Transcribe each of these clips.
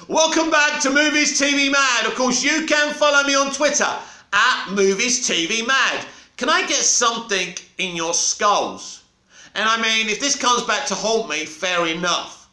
Welcome back to Movies TV Mad. Of course, you can follow me on Twitter at Movies TV Mad. Can I get something in your skulls? And I mean, if this comes back to haunt me, fair enough.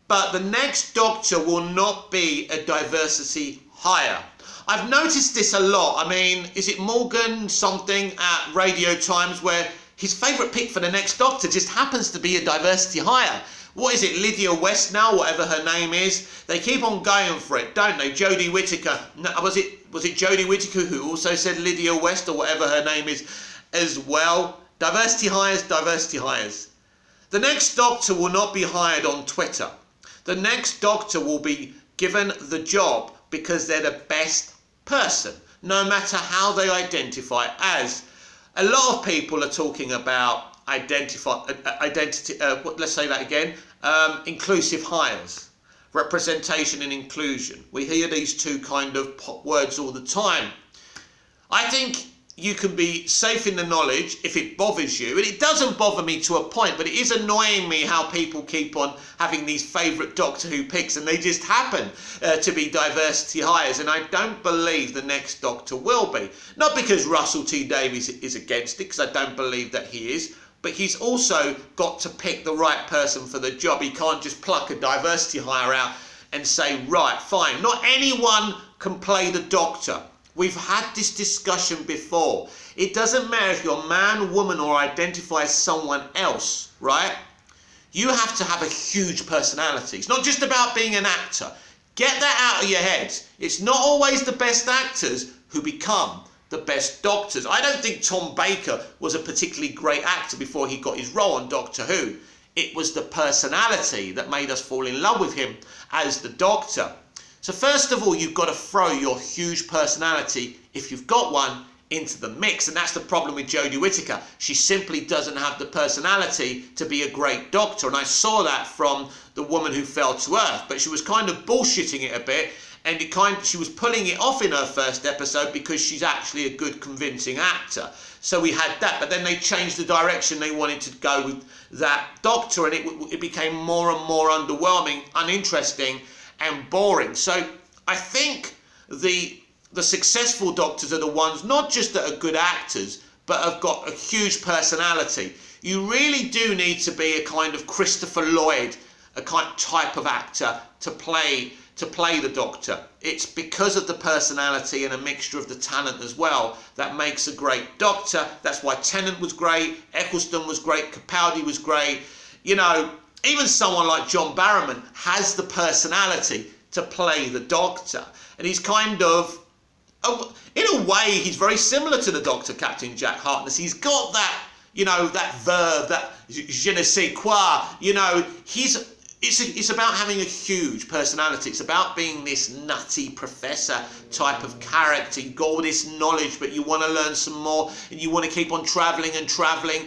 But the next Doctor will not be a diversity hire. I've noticed this a lot. I mean, is it Morgan something at Radio Times where his favourite pick for the next Doctor just happens to be a diversity hire? What is it, Lydia West now, whatever her name is? They keep on going for it, don't they? Jodie Whittaker. No, was it Jodie Whittaker who also said Lydia West or whatever her name is as well? Diversity hires, diversity hires. The next Doctor will not be hired on Twitter. The next Doctor will be given the job because they're the best person, no matter how they identify as. A lot of people are talking about let's say that again, inclusive hires, representation and inclusion. We hear these two kind of pop words all the time. I think you can be safe in the knowledge if it bothers you, and it doesn't bother me to a point, but it is annoying me how people keep on having these favourite Doctor Who picks and they just happen to be diversity hires, and I don't believe the next Doctor will be. Not because Russell T Davies is against it, because I don't believe that he is, but he's also got to pick the right person for the job. He can't just pluck a diversity hire out and say, right, fine. Not anyone can play the Doctor. We've had this discussion before. It doesn't matter if you're man, woman, or identify as someone else, right? You have to have a huge personality. It's not just about being an actor. Get that out of your head. It's not always the best actors who become the best Doctors. I don't think Tom Baker was a particularly great actor before he got his role on Doctor Who. It was the personality that made us fall in love with him as the Doctor. So first of all, you've got to throw your huge personality, if you've got one, into the mix. And that's the problem with Jodie Whittaker. She simply doesn't have the personality to be a great Doctor. And I saw that from The Woman Who Fell to Earth. But she was kind of bullshitting it a bit. And she was pulling it off in her first episode because she's actually a good, convincing actor. So we had that. But then they changed the direction they wanted to go with that Doctor. And it became more and more underwhelming, uninteresting, and boring. So I think the successful Doctors are the ones not just that are good actors but have got a huge personality. You really do need to be a kind of Christopher Lloyd, a kind of type of actor to play the Doctor. It's because of the personality and a mixture of the talent as well that makes a great Doctor. That's why Tennant was great, Eccleston was great, Capaldi was great. You know, even someone like John Barrowman has the personality to play the Doctor. And he's kind of, in a way, he's very similar to the Doctor, Captain Jack Harkness. He's got that, you know, that verve, that je ne sais quoi. You know, it's about having a huge personality. It's about being this nutty professor type of character. You've got all this knowledge, but you want to learn some more, and you want to keep on travelling and travelling.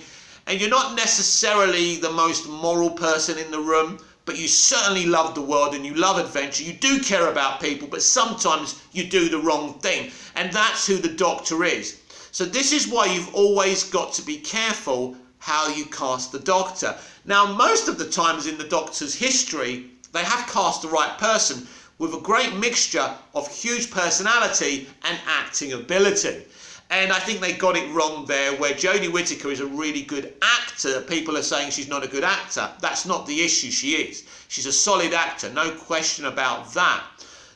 And you're not necessarily the most moral person in the room, but you certainly love the world and you love adventure. You do care about people, but sometimes you do the wrong thing. And that's who the Doctor is. So this is why you've always got to be careful how you cast the Doctor. Now, most of the times in the Doctor's history, they have cast the right person with a great mixture of huge personality and acting ability. And I think they got it wrong there, where Jodie Whittaker is a really good actor. People are saying she's not a good actor. That's not the issue. She is. She's a solid actor, no question about that.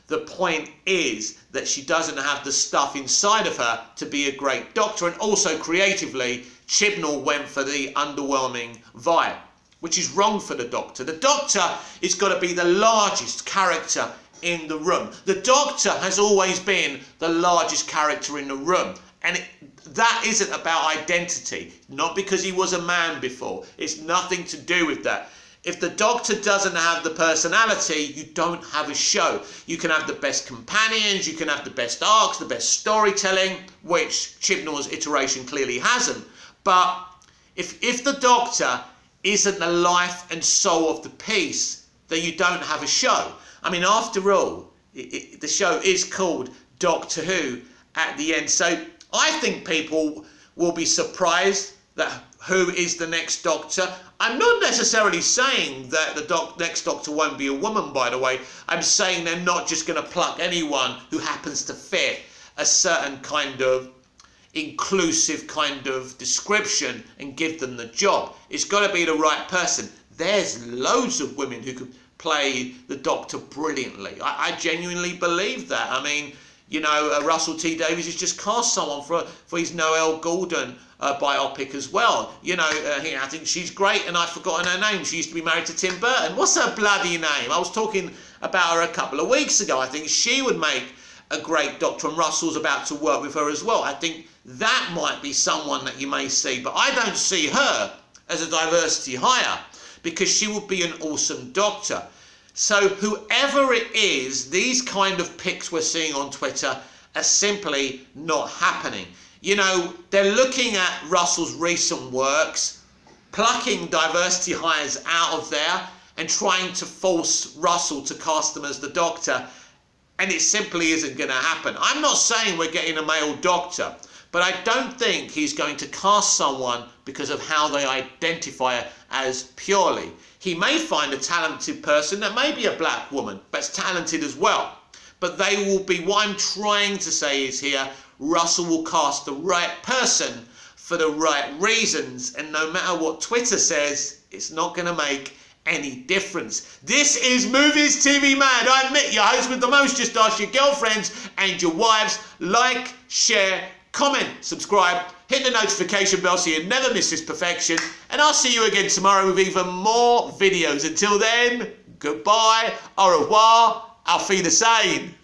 The point is that she doesn't have the stuff inside of her to be a great Doctor. And also creatively, Chibnall went for the underwhelming vibe, which is wrong for the Doctor. The Doctor is got to be the largest character in the room. The Doctor has always been the largest character in the room. And that isn't about identity, not because he was a man before. It's nothing to do with that. If the Doctor doesn't have the personality, you don't have a show. You can have the best companions, you can have the best arcs, the best storytelling, which Chibnall's iteration clearly hasn't. But if the Doctor isn't the life and soul of the piece, then you don't have a show. I mean, after all, the show is called Doctor Who at the end. So I think people will be surprised that who is the next Doctor. I'm not necessarily saying that the next doctor won't be a woman, by the way. I'm saying they're not just going to pluck anyone who happens to fit a certain kind of inclusive kind of description and give them the job. It's got to be the right person. There's loads of women who could play the Doctor brilliantly. I genuinely believe that. I mean, you know, Russell T Davies has just cast someone for his Noelle Gordon biopic as well. You know, I think she's great, and I've forgotten her name. She used to be married to Tim Burton. What's her bloody name? I was talking about her a couple of weeks ago. I think she would make a great Doctor, and Russell's about to work with her as well. I think that might be someone that you may see, but I don't see her as a diversity hire because she would be an awesome Doctor. So whoever it is, these kind of picks we're seeing on Twitter are simply not happening. You know, they're looking at Russell's recent works, plucking diversity hires out of there and trying to force Russell to cast them as the Doctor, and it simply isn't going to happen. I'm not saying we're getting a male Doctor, but I don't think he's going to cast someone because of how they identify as purely. He may find a talented person that may be a black woman, but it's talented as well. But they will be, what I'm trying to say is here, Russell will cast the right person for the right reasons. And no matter what Twitter says, it's not going to make any difference. This is Movies TV Mad. I'm Mick, your host with the most. Just ask your girlfriends and your wives. Like, share, comment, subscribe, hit the notification bell so you never miss this perfection, and I'll see you again tomorrow with even more videos. Until then, goodbye, au revoir, auf Wiedersehen.